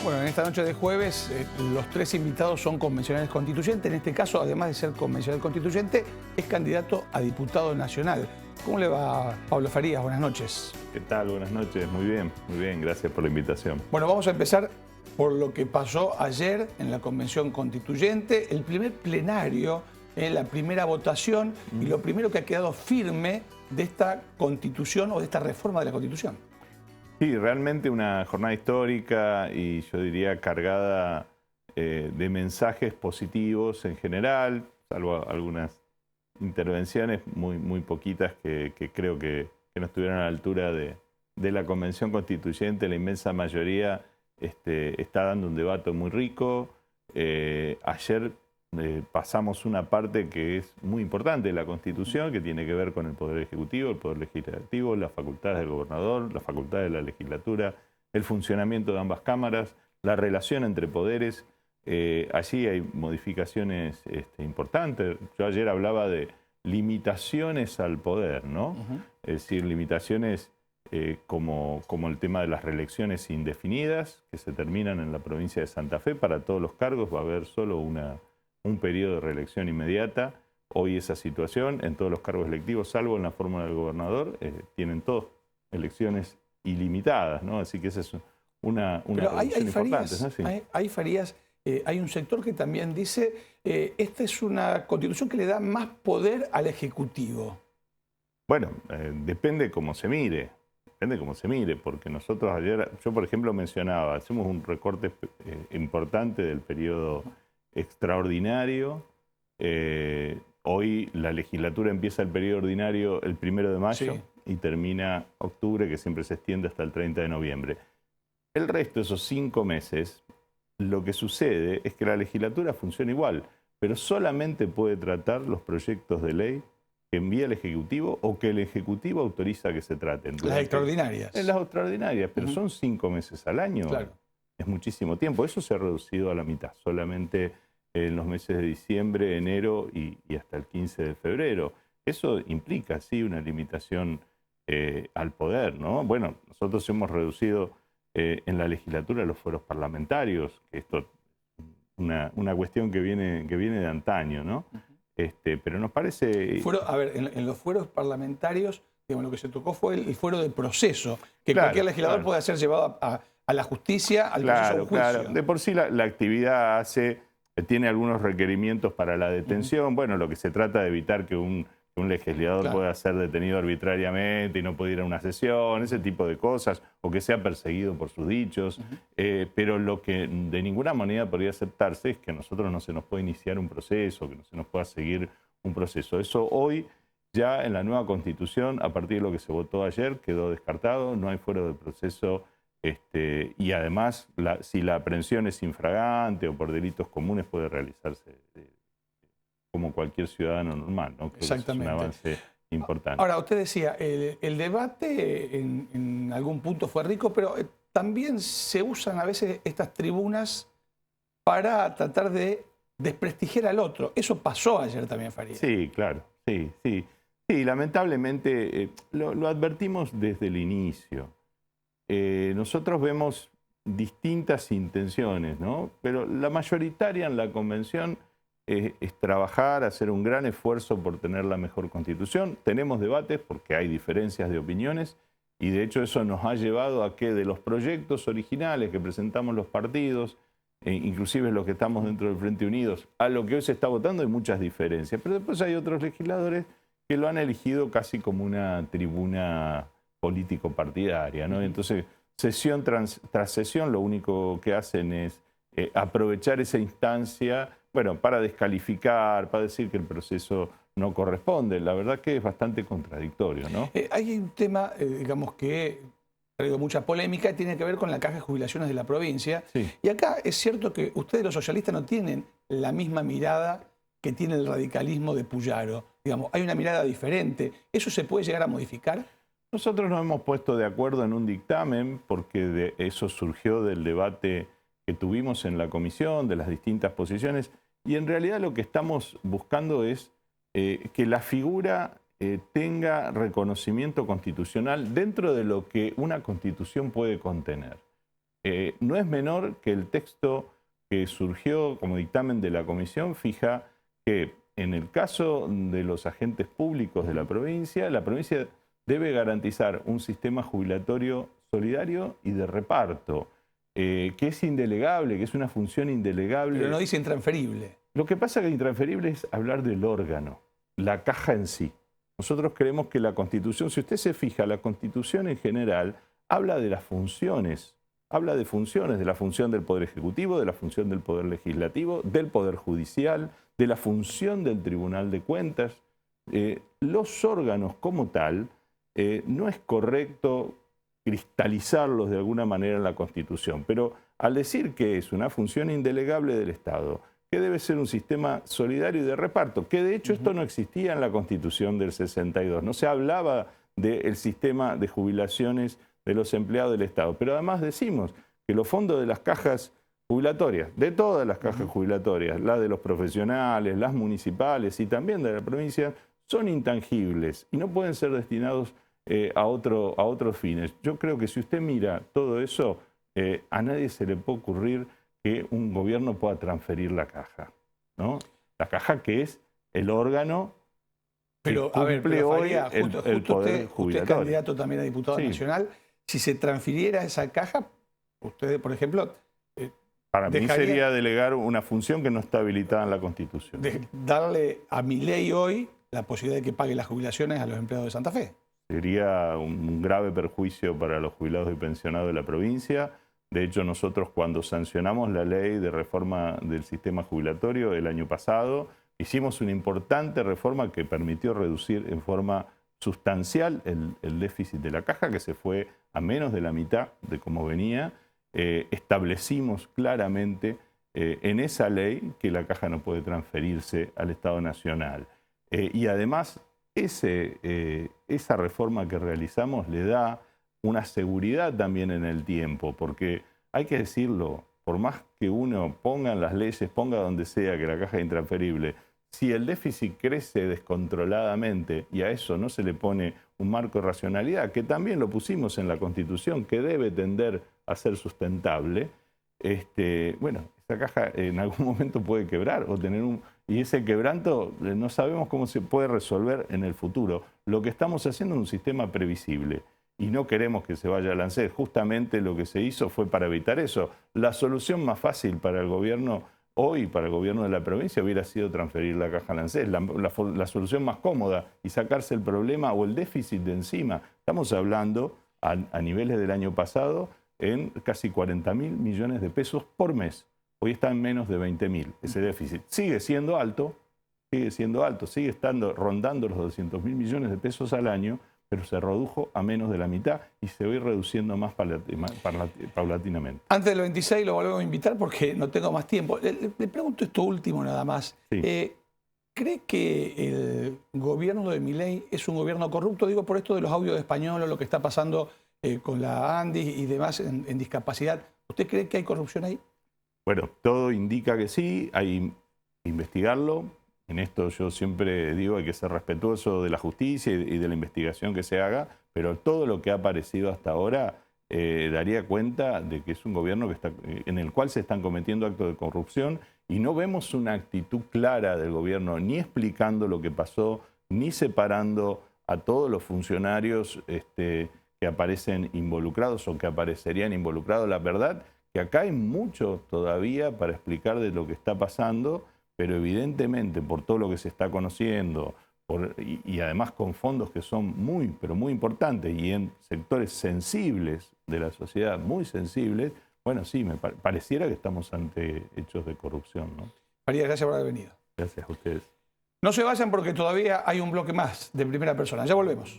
Bueno, en esta noche de jueves los tres invitados son convencionales constituyentes. En este caso, además de ser convencional constituyente, es candidato a diputado nacional. ¿Cómo le va, Pablo Farías? Buenas noches. ¿Qué tal? Buenas noches. Muy bien. Gracias por la invitación. Bueno, vamos a empezar por lo que pasó ayer en la Convención Constituyente, el primer plenario, la primera votación y lo primero que ha quedado firme de esta Constitución o de esta reforma de la Constitución. Sí, realmente una jornada histórica y yo diría cargada de mensajes positivos en general, salvo algunas intervenciones muy poquitas que creo que no estuvieron a la altura de la Convención Constituyente. La inmensa mayoría está dando un debate muy rico. Ayer pasamos una parte que es muy importante de la Constitución, que tiene que ver con el Poder Ejecutivo, el Poder Legislativo, las facultades del gobernador, las facultades de la legislatura, el funcionamiento de ambas cámaras, la relación entre poderes. Allí hay modificaciones importantes. Yo ayer hablaba de limitaciones al poder, ¿no? Es decir, limitaciones como el tema de las reelecciones indefinidas, que se terminan en la provincia de Santa Fe. Para todos los cargos va a haber solo un periodo de reelección inmediata. Hoy esa situación en todos los cargos electivos, salvo en la fórmula del gobernador, tienen todos elecciones ilimitadas, ¿no? Así que esa es una revolución importante, ¿no? Sí. Farías, hay un sector que también dice esta es una Constitución que le da más poder al Ejecutivo. Bueno, depende cómo se mire. Depende cómo se mire, porque nosotros ayer, yo por ejemplo mencionaba, hacemos un recorte importante del periodo extraordinario. Hoy la legislatura empieza el periodo ordinario el 1 de mayo, sí, y termina octubre, que siempre se extiende hasta el 30 de noviembre. El resto de esos 5 meses, lo que sucede es que la legislatura funciona igual, pero solamente puede tratar los proyectos de ley que envía el Ejecutivo o que el Ejecutivo autoriza que se traten. Las extraordinarias. Las extraordinarias, pero son 5 meses al año. Claro. Es muchísimo tiempo. Eso se ha reducido a la mitad, solamente en los meses de diciembre, enero y hasta el 15 de febrero. Eso implica, sí, una limitación al poder, ¿no? Bueno, nosotros hemos reducido en la legislatura los fueros parlamentarios, que esto es una cuestión que viene de antaño, ¿no? Pero nos parece... A ver, en los fueros parlamentarios, digamos, lo que se tocó fue el fuero de proceso, que claro, cualquier legislador puede ser llevado a la justicia, al proceso de juicio. Claro. De por sí la actividad tiene algunos requerimientos para la detención. Bueno, lo que se trata de evitar que un legislador pueda ser detenido arbitrariamente y no pueda ir a una sesión, ese tipo de cosas, o que sea perseguido por sus dichos. Pero lo que de ninguna manera podría aceptarse es que a nosotros no se nos pueda iniciar un proceso, que no se nos pueda seguir un proceso. Eso hoy, ya en la nueva Constitución, a partir de lo que se votó ayer, quedó descartado. No hay fuero de proceso. Y además, si la aprehensión es infragante o por delitos comunes, puede realizarse como cualquier ciudadano normal, ¿no? Creo Exactamente. Que es un avance importante. Ahora, usted decía, el debate en algún punto fue rico, pero también se usan a veces estas tribunas para tratar de desprestigiar al otro. Eso pasó ayer también, Farías. Sí, claro. Sí, lamentablemente lo advertimos desde el inicio. Nosotros vemos distintas intenciones, ¿no? Pero la mayoritaria en la Convención es trabajar, hacer un gran esfuerzo por tener la mejor Constitución. Tenemos debates porque hay diferencias de opiniones y de hecho eso nos ha llevado a que de los proyectos originales que presentamos los partidos, inclusive los que estamos dentro del Frente Unidos, a lo que hoy se está votando hay muchas diferencias. Pero después hay otros legisladores que lo han elegido casi como una tribuna político-partidaria, ¿no? Entonces, sesión tras sesión, lo único que hacen es aprovechar esa instancia, bueno, para descalificar, para decir que el proceso no corresponde. La verdad que es bastante contradictorio, ¿no? Hay un tema, digamos, que ha traído mucha polémica y tiene que ver con la caja de jubilaciones de la provincia. Sí. Y acá es cierto que ustedes, los socialistas, no tienen la misma mirada que tiene el radicalismo de Puyaro. Digamos, hay una mirada diferente. ¿Eso se puede llegar a modificar? Nosotros nos hemos puesto de acuerdo en un dictamen porque eso surgió del debate que tuvimos en la comisión, de las distintas posiciones, y en realidad lo que estamos buscando es que la figura tenga reconocimiento constitucional dentro de lo que una constitución puede contener. no es menor que el texto que surgió como dictamen de la comisión fija que en el caso de los agentes públicos de la provincia debe garantizar un sistema jubilatorio solidario y de reparto, que es indelegable, que es una función indelegable. Pero no dice intransferible. Lo que pasa que intransferible es hablar del órgano, la caja en sí. Nosotros creemos que la Constitución, si usted se fija, la Constitución en general habla de las funciones, habla de funciones, de la función del Poder Ejecutivo, de la función del Poder Legislativo, del Poder Judicial, de la función del Tribunal de Cuentas. Los órganos como tal, no es correcto cristalizarlos de alguna manera en la Constitución, pero al decir que es una función indelegable del Estado, que debe ser un sistema solidario y de reparto, que de hecho esto no existía en la Constitución del 62, no se hablaba del sistema de jubilaciones de los empleados del Estado, pero además decimos que los fondos de las cajas jubilatorias, de todas las cajas jubilatorias, las de los profesionales, las municipales y también de la provincia, son intangibles y no pueden ser destinados a otros fines. Yo creo que si usted mira todo eso, a nadie se le puede ocurrir que un gobierno pueda transferir la caja, ¿no? La caja que es el órgano que cumple hoy el poder jubilatorio. Usted es candidato también a diputado nacional. Si se transfiriera esa caja, usted, por ejemplo... Para mí sería delegar una función que no está habilitada en la Constitución. Darle a Milei hoy la posibilidad de que pague las jubilaciones a los empleados de Santa Fe. Sería un grave perjuicio para los jubilados y pensionados de la provincia. De hecho, nosotros cuando sancionamos la ley de reforma del sistema jubilatorio el año pasado, hicimos una importante reforma que permitió reducir en forma sustancial el déficit de la caja, que se fue a menos de la mitad de cómo venía. Establecimos claramente en esa ley que la caja no puede transferirse al Estado Nacional. Y además, esa reforma que realizamos le da una seguridad también en el tiempo, porque hay que decirlo, por más que uno ponga en las leyes, ponga donde sea que la caja es intransferible, si el déficit crece descontroladamente y a eso no se le pone un marco de racionalidad, que también lo pusimos en la Constitución, que debe tender a ser sustentable, bueno, esa caja en algún momento puede quebrar o tener y ese quebranto no sabemos cómo se puede resolver en el futuro. Lo que estamos haciendo es un sistema previsible y no queremos que se vaya al ANSES. Justamente lo que se hizo fue para evitar eso. La solución más fácil para el gobierno hoy, para el gobierno de la provincia, hubiera sido transferir la caja al ANSES, la solución más cómoda y sacarse el problema o el déficit de encima. Estamos hablando a niveles del año pasado en casi 40.000 millones de pesos por mes. Hoy está en menos de 20.000 ese déficit. Sigue siendo alto, sigue estando rondando los 200.000 millones de pesos al año, pero se redujo a menos de la mitad y se va a ir reduciendo más paulatinamente. Antes del 26 lo volvemos a invitar porque no tengo más tiempo. Le pregunto esto último nada más. Sí. ¿Cree que el gobierno de Milei es un gobierno corrupto? Digo por esto de los audios de Español, lo que está pasando con la ANDIS y demás en discapacidad. ¿Usted cree que hay corrupción ahí? Bueno, todo indica que sí, hay que investigarlo. En esto yo siempre digo hay que ser respetuoso de la justicia y de la investigación que se haga, pero todo lo que ha aparecido hasta ahora daría cuenta de que es un gobierno en el cual se están cometiendo actos de corrupción y no vemos una actitud clara del gobierno ni explicando lo que pasó, ni separando a todos los funcionarios que aparecen involucrados o que aparecerían involucrados. La verdad que acá hay mucho todavía para explicar de lo que está pasando, pero evidentemente por todo lo que se está conociendo y además con fondos que son muy, pero muy importantes y en sectores sensibles de la sociedad, muy sensibles, bueno, sí, me pareciera que estamos ante hechos de corrupción, ¿no? María, gracias por haber venido. Gracias a ustedes. No se vayan porque todavía hay un bloque más de Primera Persona. Ya volvemos.